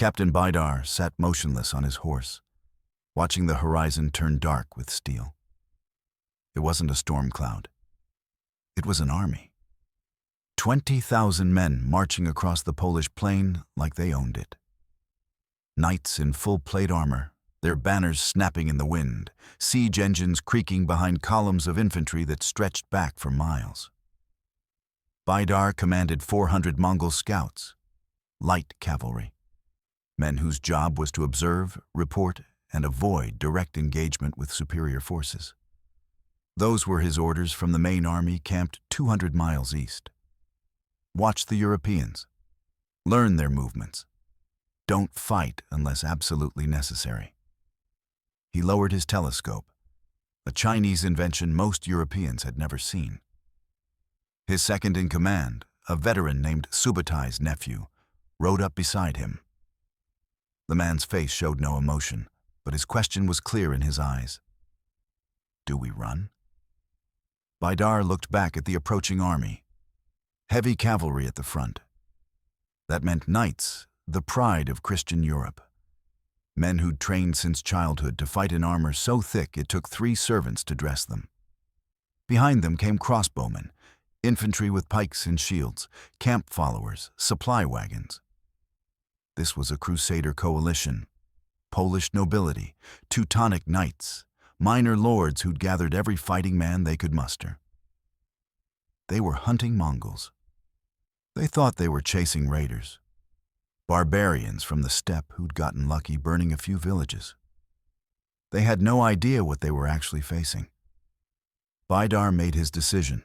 Captain Baidar sat motionless on his horse, watching the horizon turn dark with steel. It wasn't a storm cloud. It was an army. 20,000 men marching across the Polish plain like they owned it. Knights in full plate armor, their banners snapping in the wind, siege engines creaking behind columns of infantry that stretched back for miles. Baidar commanded 400 Mongol scouts, light cavalry, men whose job was to observe, report, and avoid direct engagement with superior forces. Those were his orders from the main army camped 200 miles east. Watch the Europeans. Learn their movements. Don't fight unless absolutely necessary. He lowered his telescope, a Chinese invention most Europeans had never seen. His second-in-command, a veteran named Subatai's nephew, rode up beside him. The man's face showed no emotion, but his question was clear in his eyes. Do we run? Baidar looked back at the approaching army. Heavy cavalry at the front. That meant knights, the pride of Christian Europe. Men who'd trained since childhood to fight in armor so thick it took 3 servants to dress them. Behind them came crossbowmen, infantry with pikes and shields, camp followers, supply wagons. This was a Crusader coalition. Polish nobility, Teutonic knights, minor lords who'd gathered every fighting man they could muster. They were hunting Mongols. They thought they were chasing raiders, barbarians from the steppe who'd gotten lucky burning a few villages. They had no idea what they were actually facing. Baidar made his decision.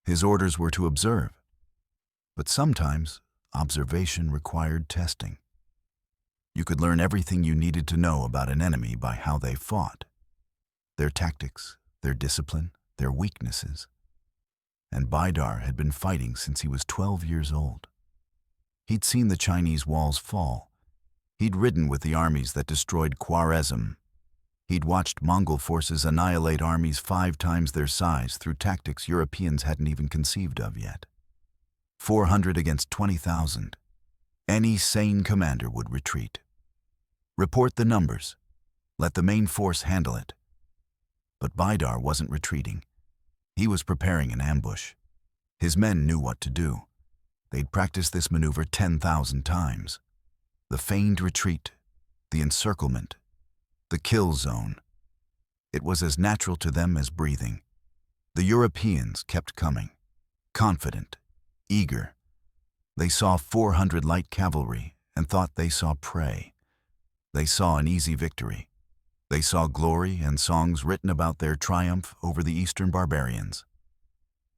His orders were to observe, but sometimes observation required testing. You could learn everything you needed to know about an enemy by how they fought, their tactics, their discipline, their weaknesses. And Baidar had been fighting since he was 12 years old. He'd seen the Chinese walls fall. He'd ridden with the armies that destroyed Khwarezm. He'd watched Mongol forces annihilate armies 5 times their size through tactics Europeans hadn't even conceived of yet. 400 against 20,000. Any sane commander would retreat. Report the numbers. Let the main force handle it. But Baidar wasn't retreating. He was preparing an ambush. His men knew what to do. They'd practiced this maneuver 10,000 times. The feigned retreat, the encirclement, the kill zone. It was as natural to them as breathing. The Europeans kept coming, confident, eager. They saw 400 light cavalry and thought they saw prey. They saw an easy victory. They saw glory and songs written about their triumph over the eastern barbarians.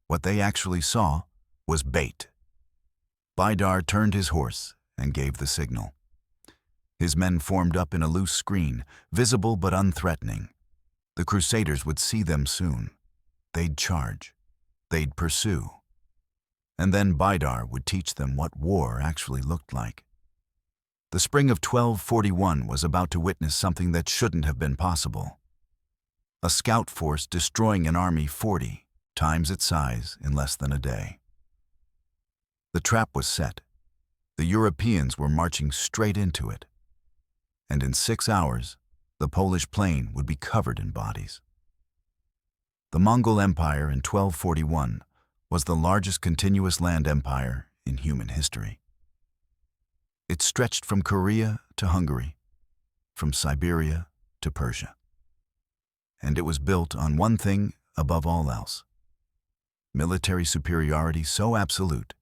What they actually saw was bait. Baidar turned his horse and gave the signal. His men formed up in a loose screen, visible but unthreatening. The Crusaders would see them soon. They'd charge. They'd pursue. And then Baidar would teach them what war actually looked like. The spring of 1241 was about to witness something that shouldn't have been possible. A scout force destroying an army 40 times its size in less than a day. The trap was set. The Europeans were marching straight into it. And in 6 hours, the Polish plain would be covered in bodies. The Mongol Empire in 1241 was the largest continuous land empire in human history. It stretched from Korea to Hungary, from Siberia to Persia. And it was built on one thing above all else: military superiority so absolute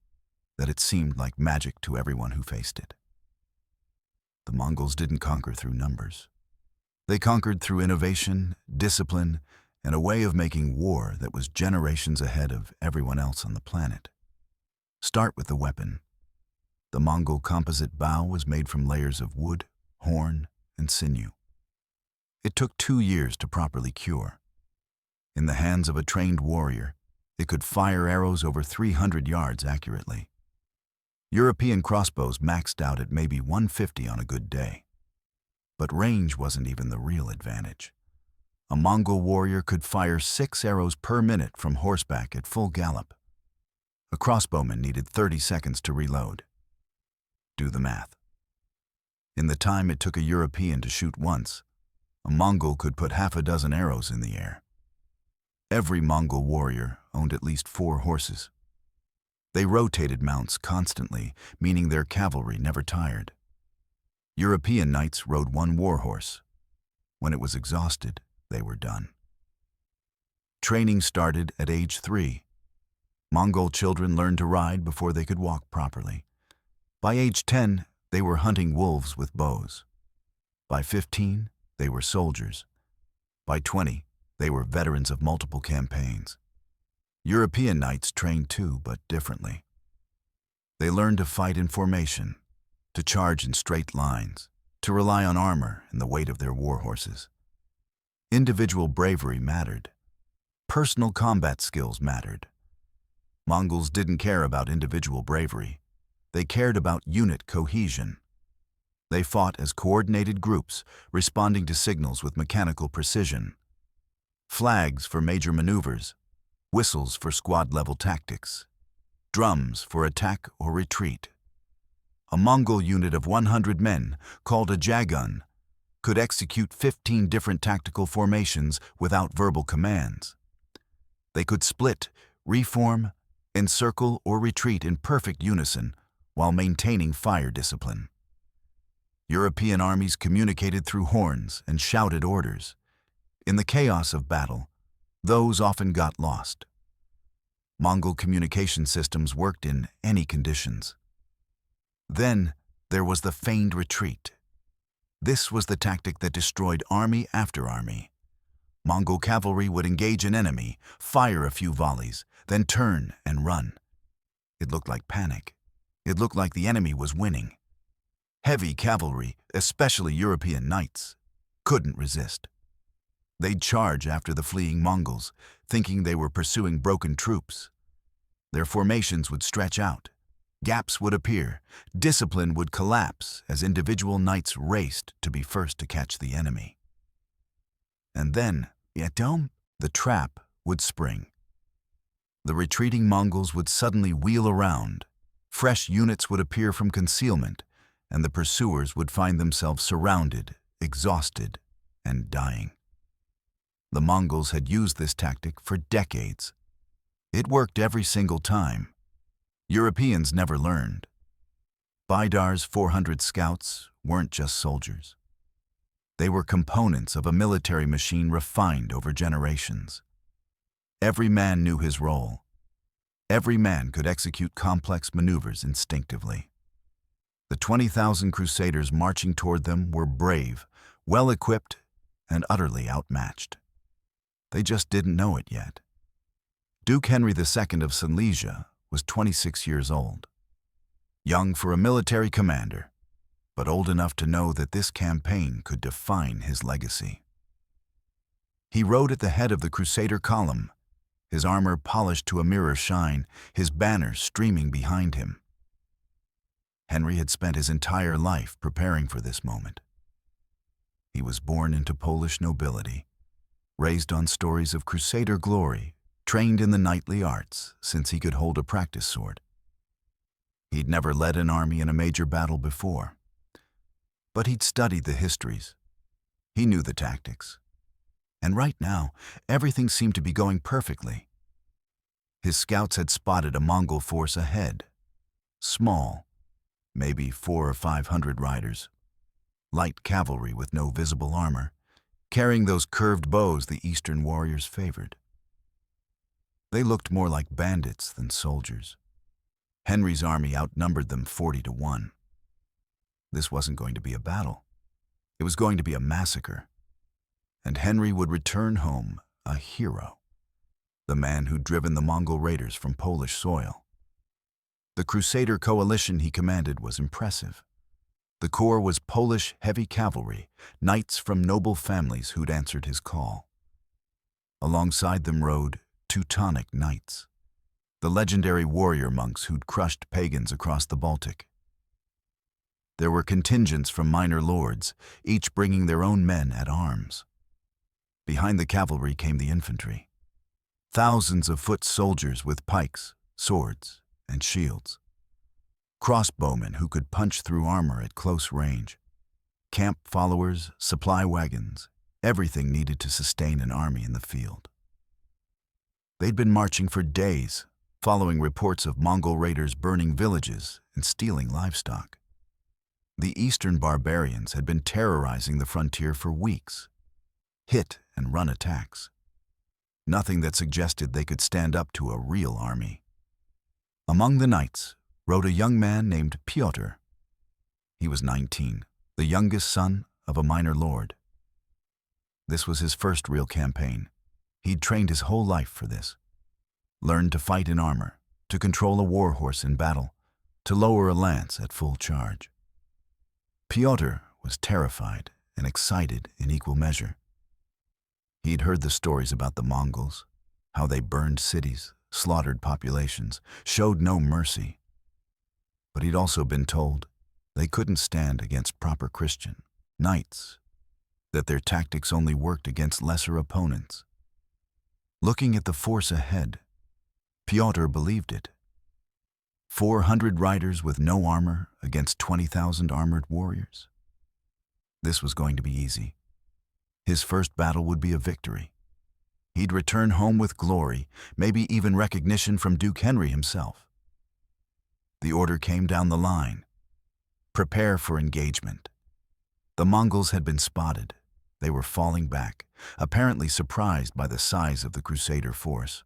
that it seemed like magic to everyone who faced it. The Mongols didn't conquer through numbers. They conquered through innovation, discipline, and a way of making war that was generations ahead of everyone else on the planet. Start with the weapon. The Mongol composite bow was made from layers of wood, horn, and sinew. It took 2 years to properly cure. In the hands of a trained warrior, it could fire arrows over 300 yards accurately. European crossbows maxed out at maybe 150 on a good day. But range wasn't even the real advantage. A Mongol warrior could fire 6 arrows per minute from horseback at full gallop. A crossbowman needed 30 seconds to reload. Do the math. In the time it took a European to shoot once, a Mongol could put half a dozen arrows in the air. Every Mongol warrior owned at least 4 horses. They rotated mounts constantly, meaning their cavalry never tired. European knights rode 1 war horse. When it was exhausted, they were done. Training started at age 3. Mongol children learned to ride before they could walk properly. By age 10, they were hunting wolves with bows. By 15, they were soldiers. By 20, they were veterans of multiple campaigns. European knights trained too, but differently. They learned to fight in formation, to charge in straight lines, to rely on armor and the weight of their war horses. Individual bravery mattered. Personal combat skills mattered. Mongols didn't care about individual bravery. They cared about unit cohesion. They fought as coordinated groups, responding to signals with mechanical precision. Flags for major maneuvers, whistles for squad-level tactics, drums for attack or retreat. A Mongol unit of 100 men, called a jagun, could execute 15 different tactical formations without verbal commands. They could split, reform, encircle, or retreat in perfect unison while maintaining fire discipline. European armies communicated through horns and shouted orders. In the chaos of battle, those often got lost. Mongol communication systems worked in any conditions. Then there was the feigned retreat. This was the tactic that destroyed army after army. Mongol cavalry would engage an enemy, fire a few volleys, then turn and run. It looked like panic. It looked like the enemy was winning. Heavy cavalry, especially European knights, couldn't resist. They'd charge after the fleeing Mongols, thinking they were pursuing broken troops. Their formations would stretch out. Gaps would appear. Discipline would collapse as individual knights raced to be first to catch the enemy. And then, the trap would spring. The retreating Mongols would suddenly wheel around. Fresh units would appear from concealment, and the pursuers would find themselves surrounded, exhausted, and dying. The Mongols had used this tactic for decades. It worked every single time. Europeans never learned. Baidar's 400 scouts weren't just soldiers. They were components of a military machine refined over generations. Every man knew his role. Every man could execute complex maneuvers instinctively. The 20,000 Crusaders marching toward them were brave, well-equipped, and utterly outmatched. They just didn't know it yet. Duke Henry II of Silesia was 26 years old. Young for a military commander, but old enough to know that this campaign could define his legacy. He rode at the head of the Crusader column, his armor polished to a mirror shine, his banner streaming behind him. Henry had spent his entire life preparing for this moment. He was born into Polish nobility, raised on stories of Crusader glory, trained in the knightly arts since he could hold a practice sword. He'd never led an army in a major battle before, but he'd studied the histories. He knew the tactics. And right now, everything seemed to be going perfectly. His scouts had spotted a Mongol force ahead. Small, maybe 400 or 500 riders. Light cavalry with no visible armor, carrying those curved bows the Eastern warriors favored. They looked more like bandits than soldiers. Henry's army outnumbered them 40-1. This wasn't going to be a battle. It was going to be a massacre. And Henry would return home a hero, the man who'd driven the Mongol raiders from Polish soil. The Crusader coalition he commanded was impressive. The corps was Polish heavy cavalry, knights from noble families who'd answered his call. Alongside them rode Teutonic knights, the legendary warrior monks who'd crushed pagans across the Baltic. There were contingents from minor lords, each bringing their own men at arms. Behind the cavalry came the infantry, thousands of foot soldiers with pikes, swords, and shields. Crossbowmen who could punch through armor at close range. camp followers, supply wagons, everything needed to sustain an army in the field. They'd been marching for days, following reports of Mongol raiders burning villages and stealing livestock. The eastern barbarians had been terrorizing the frontier for weeks, hit-and-run attacks. Nothing that suggested they could stand up to a real army. Among the knights rode a young man named Pyotr. He was 19, the youngest son of a minor lord. This was his first real campaign. He'd trained his whole life for this. Learned to fight in armor, to control a war horse in battle, to lower a lance at full charge. Pyotr was terrified and excited in equal measure. He'd heard the stories about the Mongols, how they burned cities, slaughtered populations, showed no mercy. But he'd also been told they couldn't stand against proper Christian knights, that their tactics only worked against lesser opponents. Looking at the force ahead, Pyotr believed it. 400 riders with no armor against 20,000 armored warriors. This was going to be easy. His first battle would be a victory. He'd return home with glory, maybe even recognition from Duke Henry himself. The order came down the line. Prepare for engagement. The Mongols had been spotted. They were falling back, apparently surprised by the size of the Crusader force.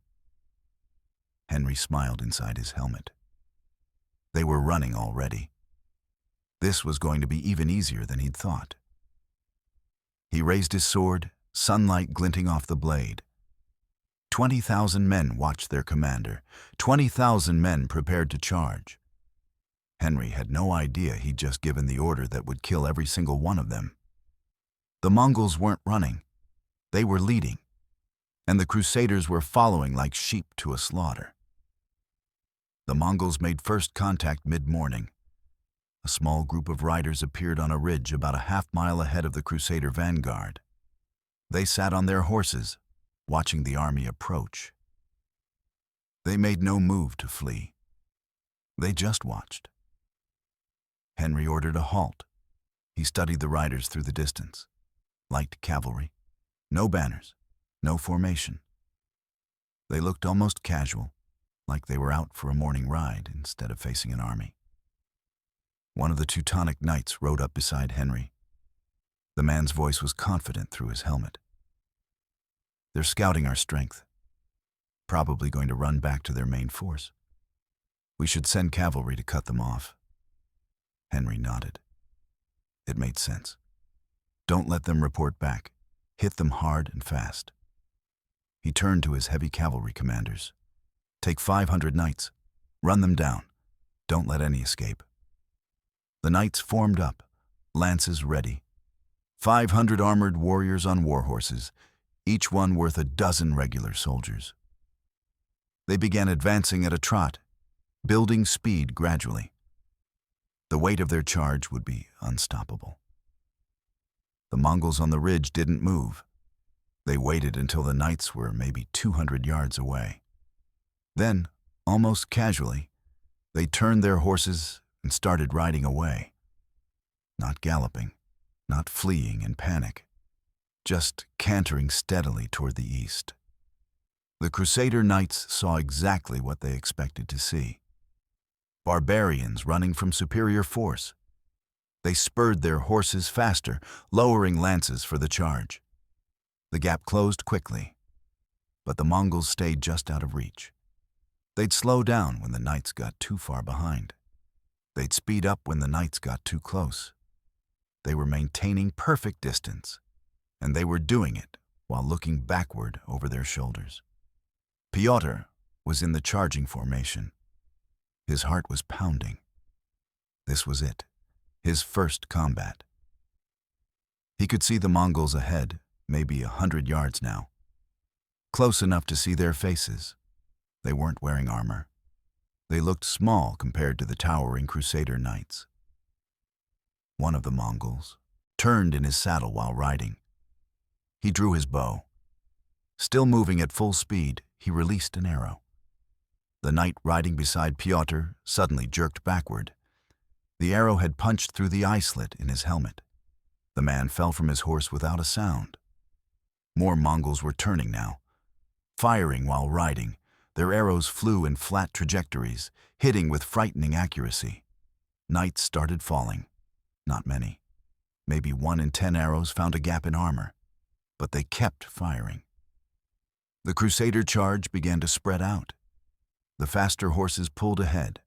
Henry smiled inside his helmet. They were running already. This was going to be even easier than he'd thought. He raised his sword, sunlight glinting off the blade. 20,000 men watched their commander, 20,000 men prepared to charge. Henry had no idea he'd just given the order that would kill every single one of them. The Mongols weren't running. They were leading, and the Crusaders were following like sheep to a slaughter. The Mongols made first contact mid-morning. A small group of riders appeared on a ridge about a half-mile ahead of the Crusader vanguard. They sat on their horses, watching the army approach. They made no move to flee. They just watched. Henry ordered a halt. He studied the riders through the distance. Light cavalry. No banners. No formation. They looked almost casual, like they were out for a morning ride instead of facing an army. One of the Teutonic knights rode up beside Henry. The man's voice was confident through his helmet. They're scouting our strength. Probably going to run back to their main force. We should send cavalry to cut them off. Henry nodded. It made sense. Don't let them report back. Hit them hard and fast. He turned to his heavy cavalry commanders. Take 500 knights. Run them down. Don't let any escape. The knights formed up, lances ready. 500 armored warriors on war horses, each one worth a dozen regular soldiers. They began advancing at a trot, building speed gradually. The weight of their charge would be unstoppable. The Mongols on the ridge didn't move. They waited until the knights were maybe 200 yards away. Then, almost casually, they turned their horses and started riding away. Not galloping, not fleeing in panic, just cantering steadily toward the east. The Crusader knights saw exactly what they expected to see. Barbarians running from superior force. They spurred their horses faster, lowering lances for the charge. The gap closed quickly, but the Mongols stayed just out of reach. They'd slow down when the knights got too far behind. They'd speed up when the knights got too close. They were maintaining perfect distance, and they were doing it while looking backward over their shoulders. Pyotr was in the charging formation. His heart was pounding. This was it, his first combat. He could see the Mongols ahead, maybe 100 yards now. Close enough to see their faces. They weren't wearing armor. They looked small compared to the towering Crusader knights. One of the Mongols turned in his saddle while riding. He drew his bow. Still moving at full speed, he released an arrow. The knight riding beside Pyotr suddenly jerked backward. The arrow had punched through the eye slit in his helmet. The man fell from his horse without a sound. More Mongols were turning now. Firing while riding, their arrows flew in flat trajectories, hitting with frightening accuracy. Knights started falling. Not many. Maybe 1 in 10 arrows found a gap in armor. But they kept firing. The Crusader charge began to spread out. The faster horses pulled ahead.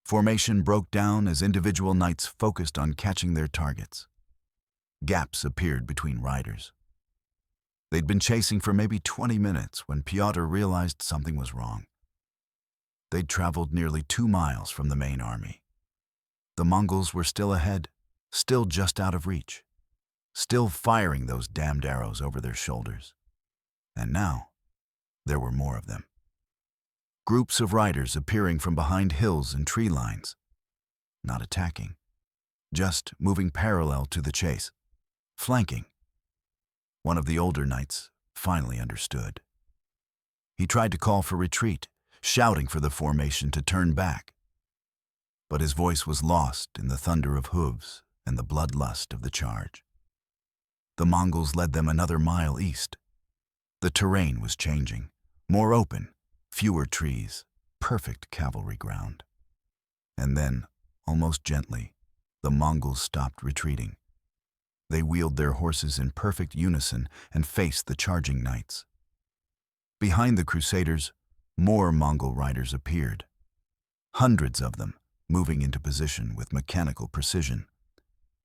Formation broke down as individual knights focused on catching their targets. Gaps appeared between riders. They'd been chasing for maybe 20 minutes when Pyotr realized something was wrong. They'd traveled nearly 2 miles from the main army. The Mongols were still ahead, still just out of reach, still firing those damned arrows over their shoulders. And now, there were more of them. Groups of riders appearing from behind hills and tree lines. Not attacking, just moving parallel to the chase, flanking. One of the older knights finally understood. He tried to call for retreat, shouting for the formation to turn back. But his voice was lost in the thunder of hooves and the bloodlust of the charge. The Mongols led them another mile east. The terrain was changing, more open, fewer trees, perfect cavalry ground. And then, almost gently, the Mongols stopped retreating. They wheeled their horses in perfect unison and faced the charging knights. Behind the Crusaders, more Mongol riders appeared. Hundreds of them, moving into position with mechanical precision.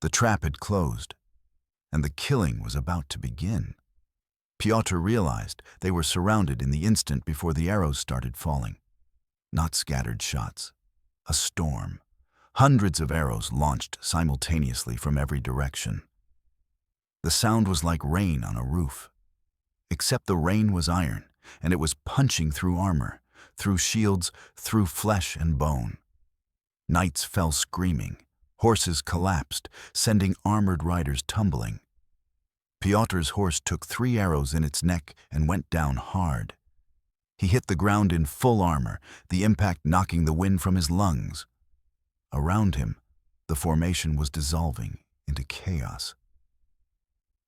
The trap had closed, and the killing was about to begin. Pyotr realized they were surrounded in the instant before the arrows started falling. Not scattered shots, a storm. Hundreds of arrows launched simultaneously from every direction. The sound was like rain on a roof, except the rain was iron, and it was punching through armor, through shields, through flesh and bone. Knights fell screaming, horses collapsed, sending armored riders tumbling. Pyotr's horse took 3 arrows in its neck and went down hard. He hit the ground in full armor, the impact knocking the wind from his lungs. Around him, the formation was dissolving into chaos.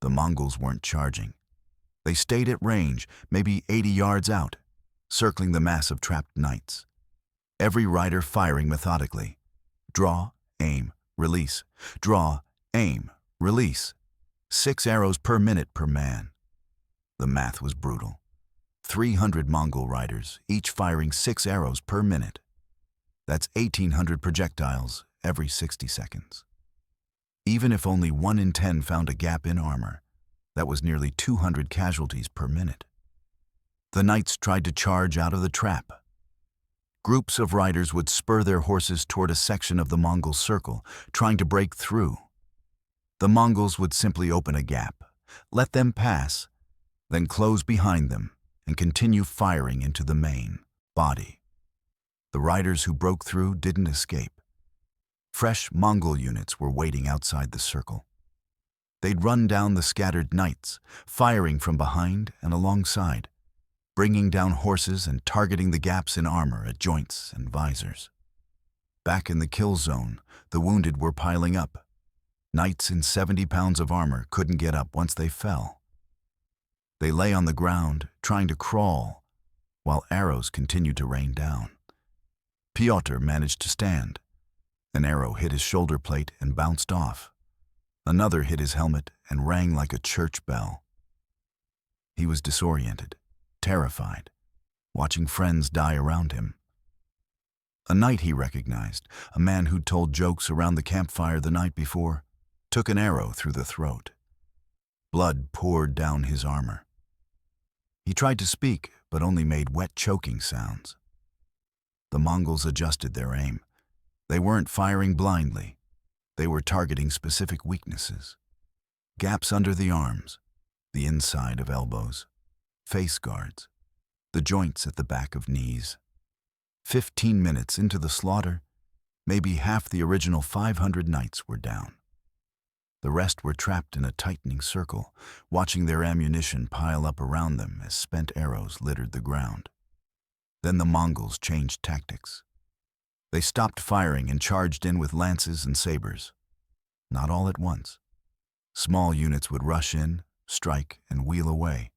The Mongols weren't charging. They stayed at range, maybe 80 yards out, circling the mass of trapped knights. Every rider firing methodically. Draw, aim, release. Draw, aim, release. 6 arrows per minute per man. The math was brutal. 300 Mongol riders, each firing 6 arrows per minute. That's 1,800 projectiles every 60 seconds. Even if only 1 in 10 found a gap in armor, that was nearly 200 casualties per minute. The knights tried to charge out of the trap. Groups of riders would spur their horses toward a section of the Mongol circle, trying to break through. The Mongols would simply open a gap, let them pass, then close behind them and continue firing into the main body. The riders who broke through didn't escape. Fresh Mongol units were waiting outside the circle. They'd run down the scattered knights, firing from behind and alongside, bringing down horses and targeting the gaps in armor at joints and visors. Back in the kill zone, the wounded were piling up. Knights in 70 pounds of armor couldn't get up once they fell. They lay on the ground, trying to crawl, while arrows continued to rain down. Pyotr managed to stand. An arrow hit his shoulder plate and bounced off. Another hit his helmet and rang like a church bell. He was disoriented, terrified, watching friends die around him. A knight he recognized, a man who'd told jokes around the campfire the night before, took an arrow through the throat. Blood poured down his armor. He tried to speak, but only made wet choking sounds. The Mongols adjusted their aim. They weren't firing blindly. They were targeting specific weaknesses. Gaps under the arms, the inside of elbows, face guards, the joints at the back of knees. 15 minutes into the slaughter, maybe half the original 500 knights were down. The rest were trapped in a tightening circle, watching their ammunition pile up around them as spent arrows littered the ground. Then the Mongols changed tactics. They stopped firing and charged in with lances and sabers. Not all at once. Small units would rush in, strike, and wheel away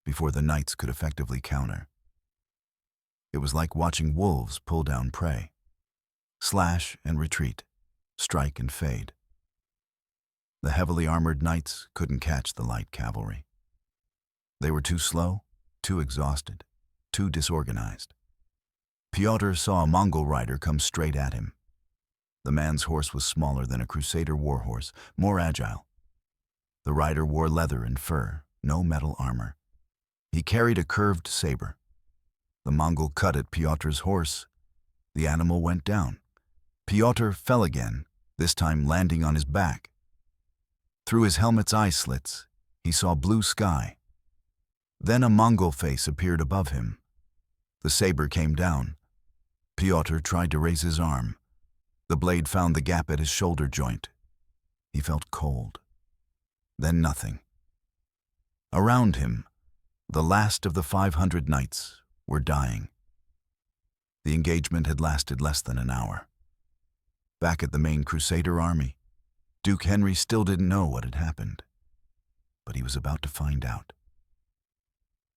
before the knights could effectively counter. It was like watching wolves pull down prey. Slash and retreat, strike and fade. The heavily armored knights couldn't catch the light cavalry. They were too slow, too exhausted, too disorganized. Pyotr saw a Mongol rider come straight at him. The man's horse was smaller than a Crusader warhorse, more agile. The rider wore leather and fur, no metal armor. He carried a curved saber. The Mongol cut at Pyotr's horse. The animal went down. Pyotr fell again, this time landing on his back. Through his helmet's eye slits, he saw blue sky. Then a Mongol face appeared above him. The saber came down. Pyotr tried to raise his arm. The blade found the gap at his shoulder joint. He felt cold. Then nothing. Around him, the last of the 500 knights were dying. The engagement had lasted less than an hour. Back at the main Crusader army, Duke Henry still didn't know what had happened, but he was about to find out.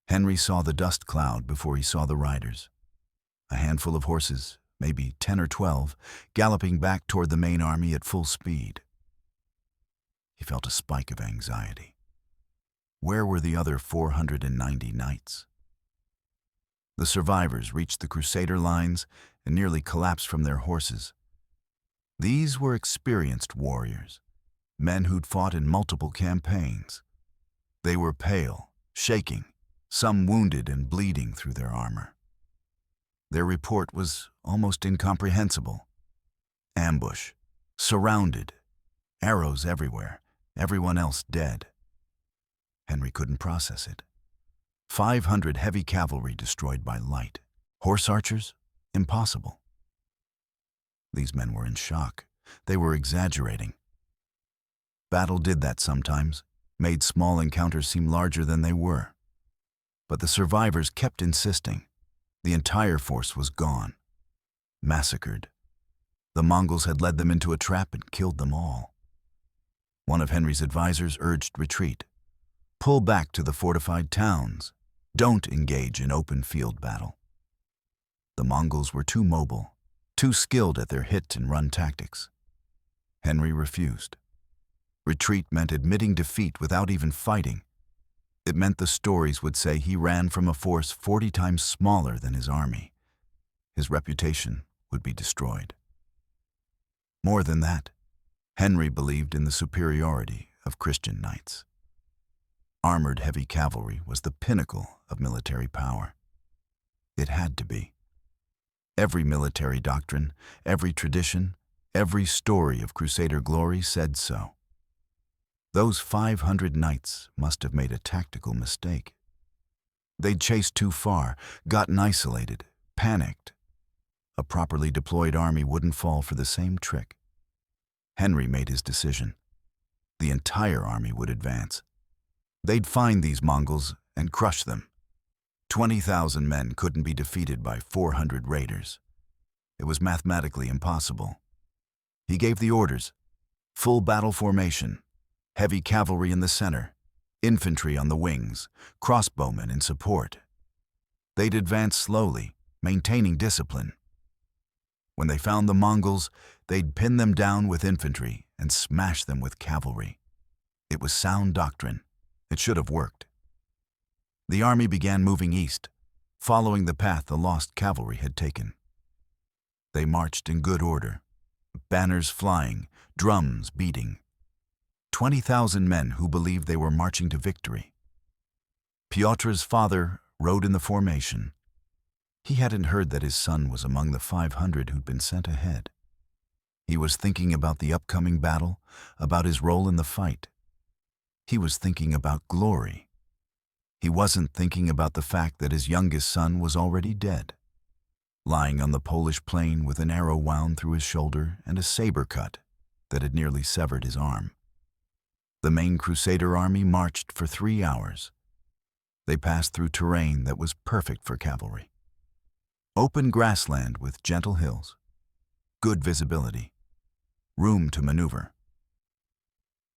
Henry saw the dust cloud before he saw the riders. A handful of horses, maybe 10 or 12, galloping back toward the main army at full speed. He felt a spike of anxiety. Where were the other 490 knights? The survivors reached the Crusader lines and nearly collapsed from their horses. These were experienced warriors, men who'd fought in multiple campaigns. They were pale, shaking, some wounded and bleeding through their armor. Their report was almost incomprehensible. Ambush, surrounded, arrows everywhere, everyone else dead. Henry couldn't process it. 500 heavy cavalry destroyed by light. Horse archers? Impossible. These men were in shock. They were exaggerating. Battle did that sometimes, made small encounters seem larger than they were. But the survivors kept insisting. The entire force was gone. Massacred. The Mongols had led them into a trap and killed them all. One of Henry's advisors urged retreat. Pull back to the fortified towns. Don't engage in open field battle. The Mongols were too mobile, too skilled at their hit and run tactics. Henry refused. Retreat meant admitting defeat without even fighting. It meant the stories would say he ran from a force 40 times smaller than his army. His reputation would be destroyed. More than that, Henry believed in the superiority of Christian knights. Armored heavy cavalry was the pinnacle of military power. It had to be. Every military doctrine, every tradition, every story of Crusader glory said so. Those 500 knights must have made a tactical mistake. They'd chased too far, gotten isolated, panicked. A properly deployed army wouldn't fall for the same trick. Henry made his decision. The entire army would advance. They'd find these Mongols and crush them. 20,000 men couldn't be defeated by 400 raiders. It was mathematically impossible. He gave the orders: full battle formation, heavy cavalry in the center, infantry on the wings, crossbowmen in support. They'd advance slowly, maintaining discipline. When they found the Mongols, they'd pin them down with infantry and smash them with cavalry. It was sound doctrine. It should have worked. The army began moving east, following the path the lost cavalry had taken. They marched in good order, banners flying, drums beating. 20,000 men who believed they were marching to victory. Pyotr's father rode in the formation. He hadn't heard that his son was among the 500 who'd been sent ahead. He was thinking about the upcoming battle, about his role in the fight. He was thinking about glory. He wasn't thinking about the fact that his youngest son was already dead, lying on the Polish plain with an arrow wound through his shoulder and a saber cut that had nearly severed his arm. The main Crusader army marched for 3 hours. They passed through terrain that was perfect for cavalry. Open grassland with gentle hills, good visibility, room to maneuver.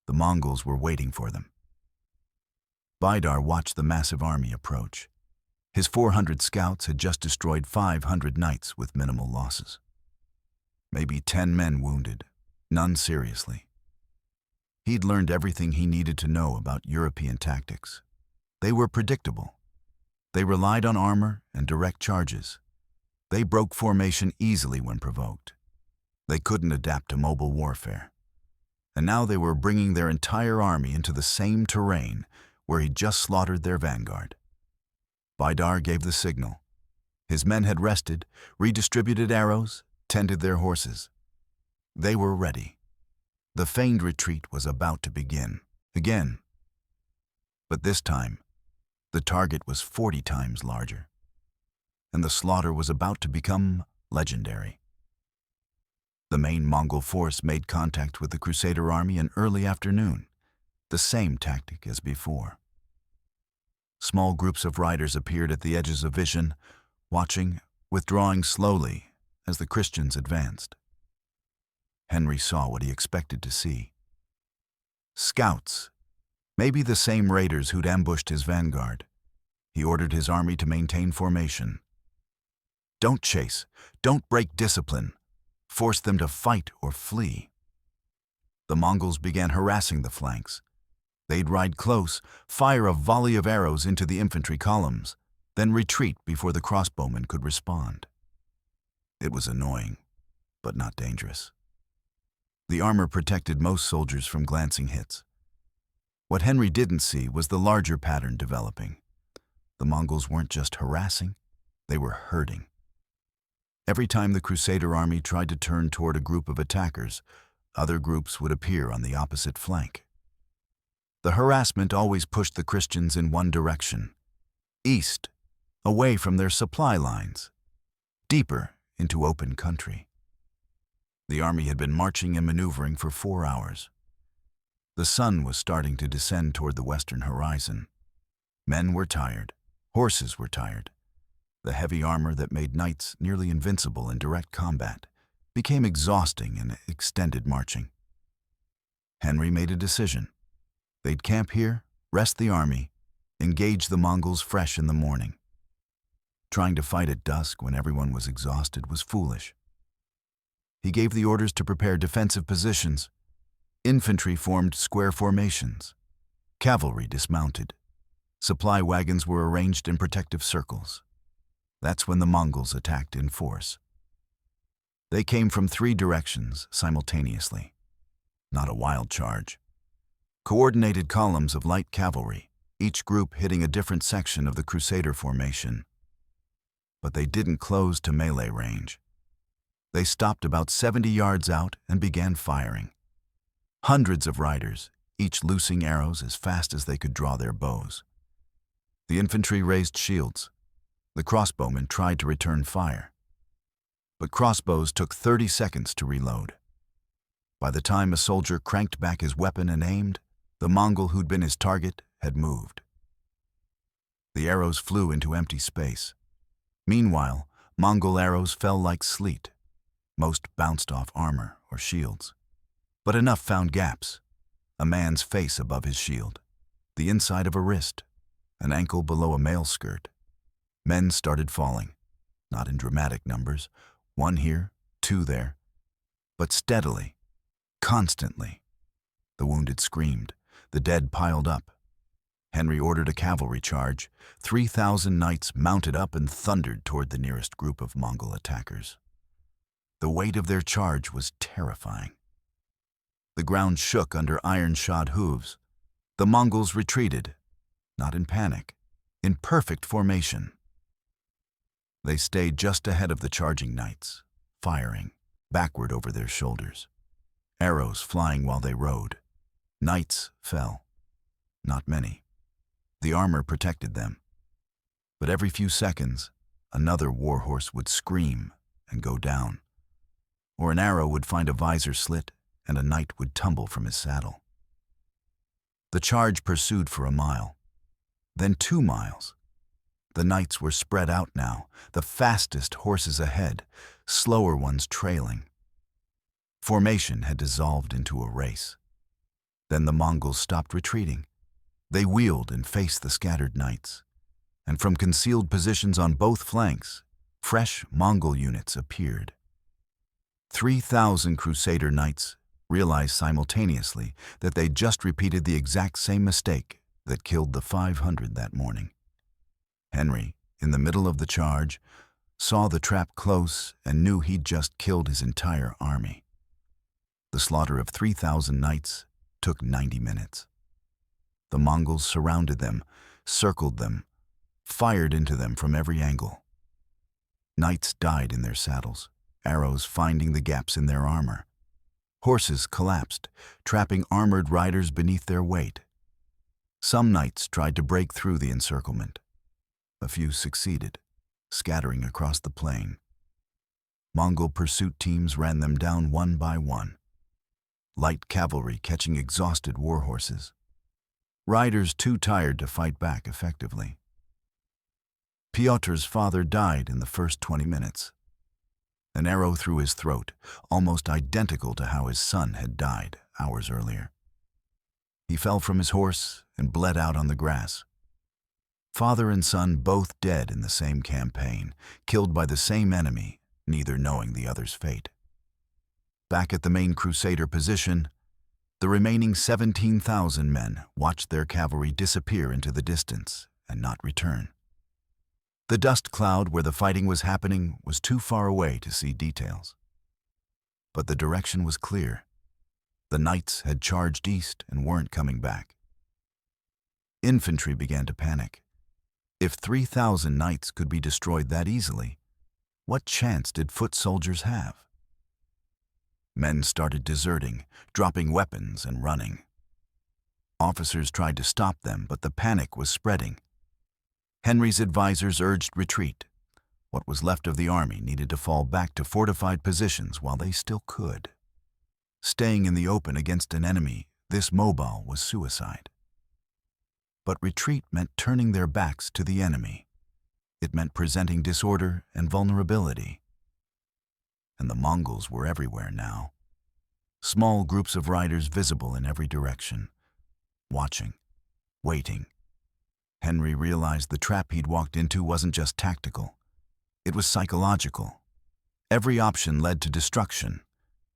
The Mongols were waiting for them. Baidar watched the massive army approach. His 400 scouts had just destroyed 500 knights with minimal losses. Maybe 10 men wounded, none seriously. He'd learned everything he needed to know about European tactics. They were predictable. They relied on armor and direct charges. They broke formation easily when provoked. They couldn't adapt to mobile warfare. And now they were bringing their entire army into the same terrain where he'd just slaughtered their vanguard. Baidar gave the signal. His men had rested, redistributed arrows, tended their horses. They were ready. The feigned retreat was about to begin, again. But this time, the target was 40 times larger, and the slaughter was about to become legendary. The main Mongol force made contact with the Crusader army in early afternoon, the same tactic as before. Small groups of riders appeared at the edges of vision, watching, withdrawing slowly as the Christians advanced. Henry saw what he expected to see. Scouts, maybe the same raiders who'd ambushed his vanguard. He ordered his army to maintain formation. Don't chase, don't break discipline, force them to fight or flee. The Mongols began harassing the flanks. They'd ride close, fire a volley of arrows into the infantry columns, then retreat before the crossbowmen could respond. It was annoying, but not dangerous. The armor protected most soldiers from glancing hits. What Henry didn't see was the larger pattern developing. The Mongols weren't just harassing, they were herding. Every time the Crusader army tried to turn toward a group of attackers, other groups would appear on the opposite flank. The harassment always pushed the Christians in one direction, east, away from their supply lines, deeper into open country. The army had been marching and maneuvering for 4 hours. The sun was starting to descend toward the western horizon. Men were tired, horses were tired. The heavy armor that made knights nearly invincible in direct combat became exhausting in extended marching. Henry made a decision. They'd camp here, rest the army, engage the Mongols fresh in the morning. Trying to fight at dusk when everyone was exhausted was foolish. He gave the orders to prepare defensive positions. Infantry formed square formations. Cavalry dismounted. Supply wagons were arranged in protective circles. That's when the Mongols attacked in force. They came from 3 directions simultaneously. Not a wild charge. Coordinated columns of light cavalry, each group hitting a different section of the Crusader formation. But they didn't close to melee range. They stopped about 70 yards out and began firing. Hundreds of riders, each loosing arrows as fast as they could draw their bows. The infantry raised shields. The crossbowmen tried to return fire. But crossbows took 30 seconds to reload. By the time a soldier cranked back his weapon and aimed, the Mongol who'd been his target had moved. The arrows flew into empty space. Meanwhile, Mongol arrows fell like sleet. Most bounced off armor or shields. But enough found gaps. A man's face above his shield, the inside of a wrist, an ankle below a mail skirt. Men started falling, not in dramatic numbers, 1 here, 2 there, but steadily, constantly. The wounded screamed, the dead piled up. Henry ordered a cavalry charge. 3,000 knights mounted up and thundered toward the nearest group of Mongol attackers. The weight of their charge was terrifying. The ground shook under iron-shod hooves. The Mongols retreated, not in panic, in perfect formation. They stayed just ahead of the charging knights, firing, backward over their shoulders. Arrows flying while they rode. Knights fell. Not many. The armor protected them. But every few seconds, another warhorse would scream and go down. Or an arrow would find a visor slit and a knight would tumble from his saddle. The charge pursued for a mile, then 2 miles. The knights were spread out now, the fastest horses ahead, slower ones trailing. Formation had dissolved into a race. Then the Mongols stopped retreating. They wheeled and faced the scattered knights. And from concealed positions on both flanks, fresh Mongol units appeared. 3,000 Crusader knights realized simultaneously that they'd just repeated the exact same mistake that killed the 500 that morning. Henry, in the middle of the charge, saw the trap close and knew he'd just killed his entire army. The slaughter of 3,000 knights took 90 minutes. The Mongols surrounded them, circled them, fired into them from every angle. Knights died in their saddles, arrows finding the gaps in their armor. Horses collapsed, trapping armored riders beneath their weight. Some knights tried to break through the encirclement. A few succeeded, scattering across the plain. Mongol pursuit teams ran them down one by one. Light cavalry catching exhausted war horses. Riders too tired to fight back effectively. Pyotr's father died in the first 20 minutes. An arrow through his throat, almost identical to how his son had died hours earlier. He fell from his horse and bled out on the grass. Father and son both dead in the same campaign, killed by the same enemy, neither knowing the other's fate. Back at the main Crusader position, the remaining 17,000 men watched their cavalry disappear into the distance and not return. The dust cloud where the fighting was happening was too far away to see details. But the direction was clear. The knights had charged east and weren't coming back. Infantry began to panic. If 3,000 knights could be destroyed that easily, what chance did foot soldiers have? Men started deserting, dropping weapons and running. Officers tried to stop them, but the panic was spreading. Henry's advisors urged retreat. What was left of the army needed to fall back to fortified positions while they still could. Staying in the open against an enemy this mobile was suicide. But retreat meant turning their backs to the enemy. It meant presenting disorder and vulnerability. And the Mongols were everywhere now. Small groups of riders visible in every direction, watching, waiting. Henry realized the trap he'd walked into wasn't just tactical. It was psychological. Every option led to destruction.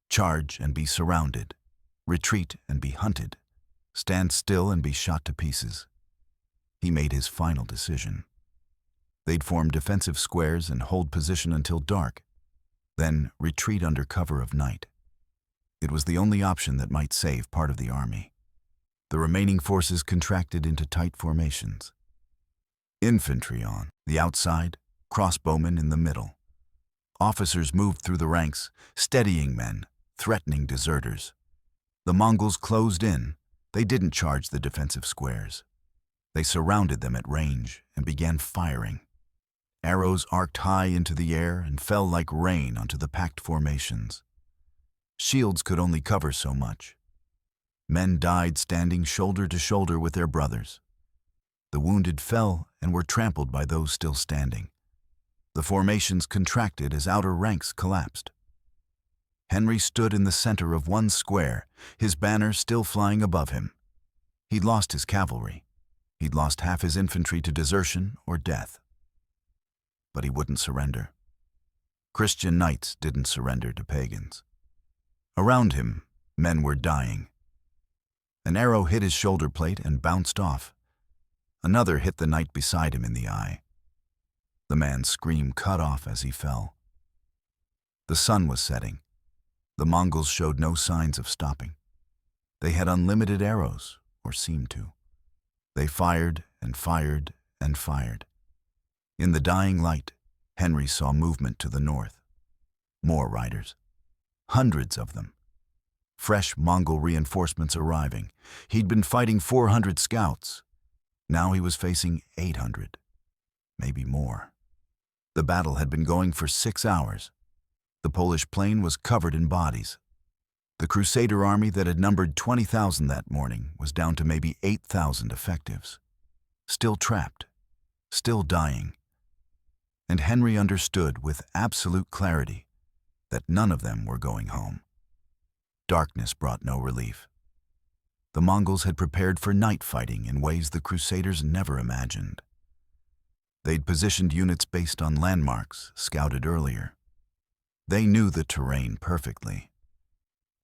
Charge and be surrounded. Retreat and be hunted. Stand still and be shot to pieces. He made his final decision. They'd form defensive squares and hold position until dark, then retreat under cover of night. It was the only option that might save part of the army. The remaining forces contracted into tight formations. Infantry on the outside, crossbowmen in the middle. Officers moved through the ranks, steadying men, threatening deserters. The Mongols closed in. They didn't charge the defensive squares. They surrounded them at range and began firing. Arrows arced high into the air and fell like rain onto the packed formations. Shields could only cover so much. Men died standing shoulder to shoulder with their brothers. The wounded fell and were trampled by those still standing. The formations contracted as outer ranks collapsed. Henry stood in the center of one square, his banner still flying above him. He'd lost his cavalry. He'd lost half his infantry to desertion or death. But he wouldn't surrender. Christian knights didn't surrender to pagans. Around him, men were dying. An arrow hit his shoulder plate and bounced off. Another hit the knight beside him in the eye. The man's scream cut off as he fell. The sun was setting. The Mongols showed no signs of stopping. They had unlimited arrows, or seemed to. They fired and fired and fired. In the dying light, Henry saw movement to the north. More riders. Hundreds of them. Fresh Mongol reinforcements arriving. He'd been fighting 400 scouts. Now he was facing 800. Maybe more. The battle had been going for 6 hours. The Polish plain was covered in bodies. The Crusader army that had numbered 20,000 that morning was down to maybe 8,000 effectives. Still trapped. Still dying. And Henry understood with absolute clarity that none of them were going home. Darkness brought no relief. The Mongols had prepared for night fighting in ways the Crusaders never imagined. They'd positioned units based on landmarks scouted earlier. They knew the terrain perfectly.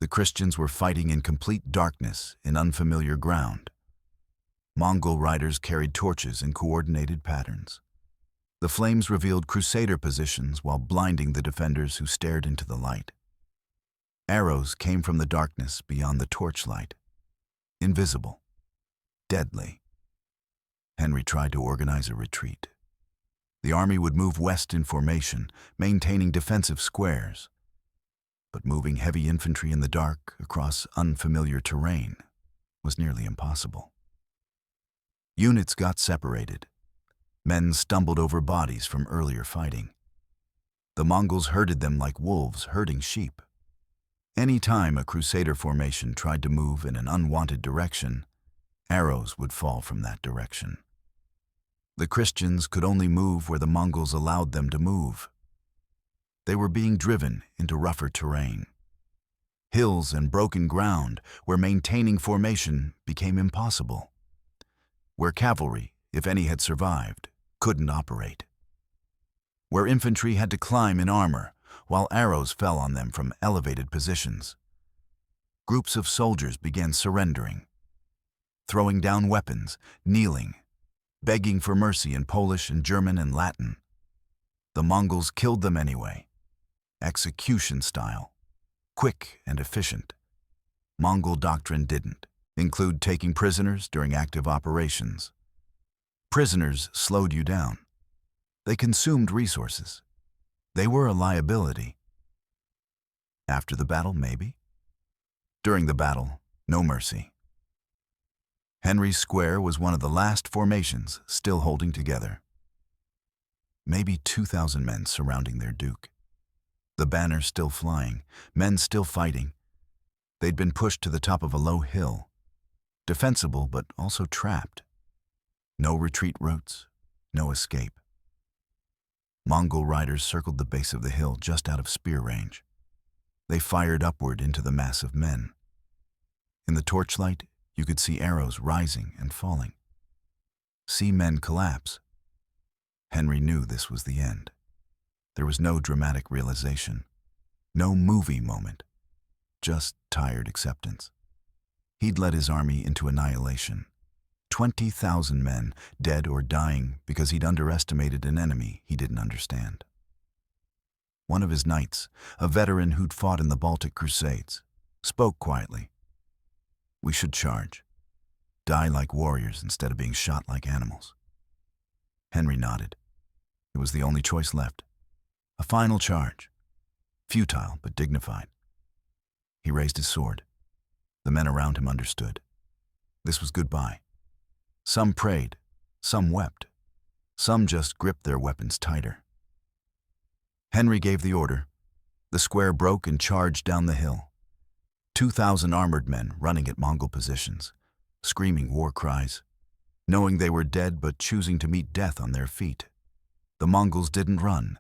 The Christians were fighting in complete darkness in unfamiliar ground. Mongol riders carried torches in coordinated patterns. The flames revealed Crusader positions while blinding the defenders who stared into the light. Arrows came from the darkness beyond the torchlight. Invisible. Deadly. Henry tried to organize a retreat. The army would move west in formation, maintaining defensive squares. But moving heavy infantry in the dark across unfamiliar terrain was nearly impossible. Units got separated. Men stumbled over bodies from earlier fighting. The Mongols herded them like wolves herding sheep. Any time a Crusader formation tried to move in an unwanted direction, arrows would fall from that direction. The Christians could only move where the Mongols allowed them to move. They were being driven into rougher terrain. Hills and broken ground where maintaining formation became impossible. Where cavalry, if any had survived, couldn't operate. Where infantry had to climb in armor, while arrows fell on them from elevated positions. Groups of soldiers began surrendering, throwing down weapons, kneeling, begging for mercy in Polish and German and Latin. The Mongols killed them anyway, execution style, quick and efficient. Mongol doctrine didn't include taking prisoners during active operations. Prisoners slowed you down. They consumed resources. They were a liability. After the battle, maybe. During the battle, no mercy. Henry's Square was one of the last formations still holding together. Maybe 2,000 men surrounding their duke. The banner still flying, men still fighting. They'd been pushed to the top of a low hill, defensible but also trapped. No retreat routes, no escape. Mongol riders circled the base of the hill just out of spear range. They fired upward into the mass of men. In the torchlight, you could see arrows rising and falling. See men collapse. Henry knew this was the end. There was no dramatic realization, no movie moment, just tired acceptance. He'd led his army into annihilation. 20,000 men, dead or dying because he'd underestimated an enemy he didn't understand. One of his knights, a veteran who'd fought in the Baltic Crusades, spoke quietly. "We should charge. Die like warriors instead of being shot like animals." Henry nodded. It was the only choice left. A final charge. Futile but dignified. He raised his sword. The men around him understood. This was goodbye. Some prayed, some wept, some just gripped their weapons tighter. Henry gave the order. The square broke and charged down the hill. 2,000 armored men running at Mongol positions, screaming war cries, knowing they were dead but choosing to meet death on their feet. The Mongols didn't run.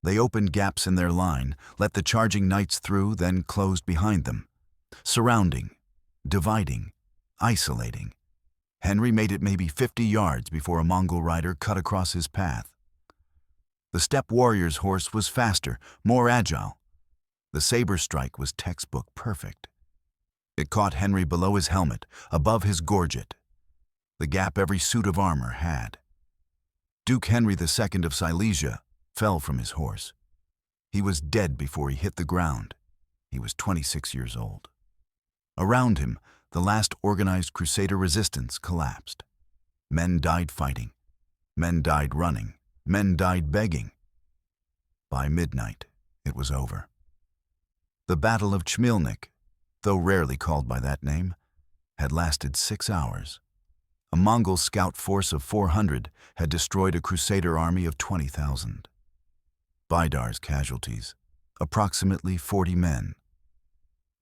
They opened gaps in their line, let the charging knights through, then closed behind them, surrounding, dividing, isolating. Henry made it maybe 50 yards before a Mongol rider cut across his path. The steppe warrior's horse was faster, more agile. The saber strike was textbook perfect. It caught Henry below his helmet, above his gorget, the gap every suit of armor had. Duke Henry II of Silesia fell from his horse. He was dead before he hit the ground. He was 26 years old. Around him, the last organized Crusader resistance collapsed. Men died fighting. Men died running. Men died begging. By midnight, it was over. The Battle of Chmielnik, though rarely called by that name, had lasted 6 hours. A Mongol scout force of 400 had destroyed a Crusader army of 20,000. Baidar's casualties, approximately 40 men.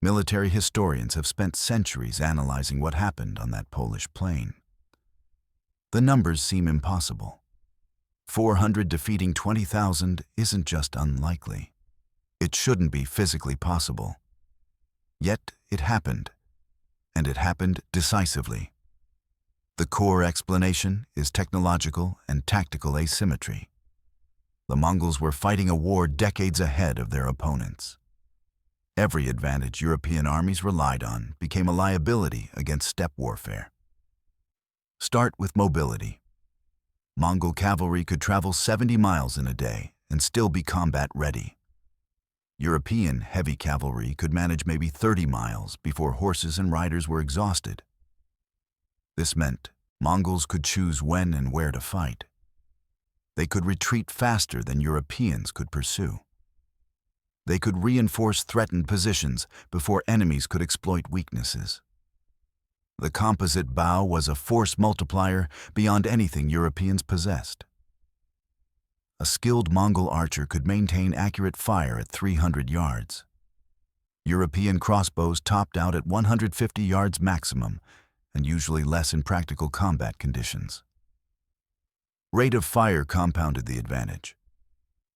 Military historians have spent centuries analyzing what happened on that Polish plain. The numbers seem impossible. 400 defeating 20,000 isn't just unlikely. It shouldn't be physically possible. Yet it happened, and it happened decisively. The core explanation is technological and tactical asymmetry. The Mongols were fighting a war decades ahead of their opponents. Every advantage European armies relied on became a liability against steppe warfare. Start with mobility. Mongol cavalry could travel 70 miles in a day and still be combat ready. European heavy cavalry could manage maybe 30 miles before horses and riders were exhausted. This meant Mongols could choose when and where to fight. They could retreat faster than Europeans could pursue. They could reinforce threatened positions before enemies could exploit weaknesses. The composite bow was a force multiplier beyond anything Europeans possessed. A skilled Mongol archer could maintain accurate fire at 300 yards. European crossbows topped out at 150 yards maximum, and usually less in practical combat conditions. Rate of fire compounded the advantage.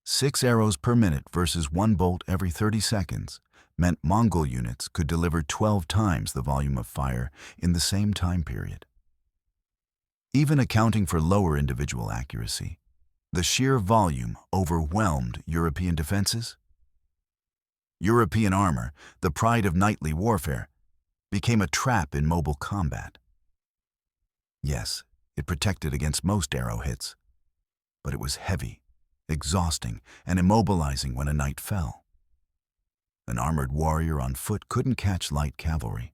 6 arrows per minute versus 1 bolt every 30 seconds meant Mongol units could deliver 12 times the volume of fire in the same time period. Even accounting for lower individual accuracy, the sheer volume overwhelmed European defenses. European armor, the pride of knightly warfare, became a trap in mobile combat. Yes, it protected against most arrow hits, but it was heavy, exhausting, and immobilizing when a knight fell. An armored warrior on foot couldn't catch light cavalry,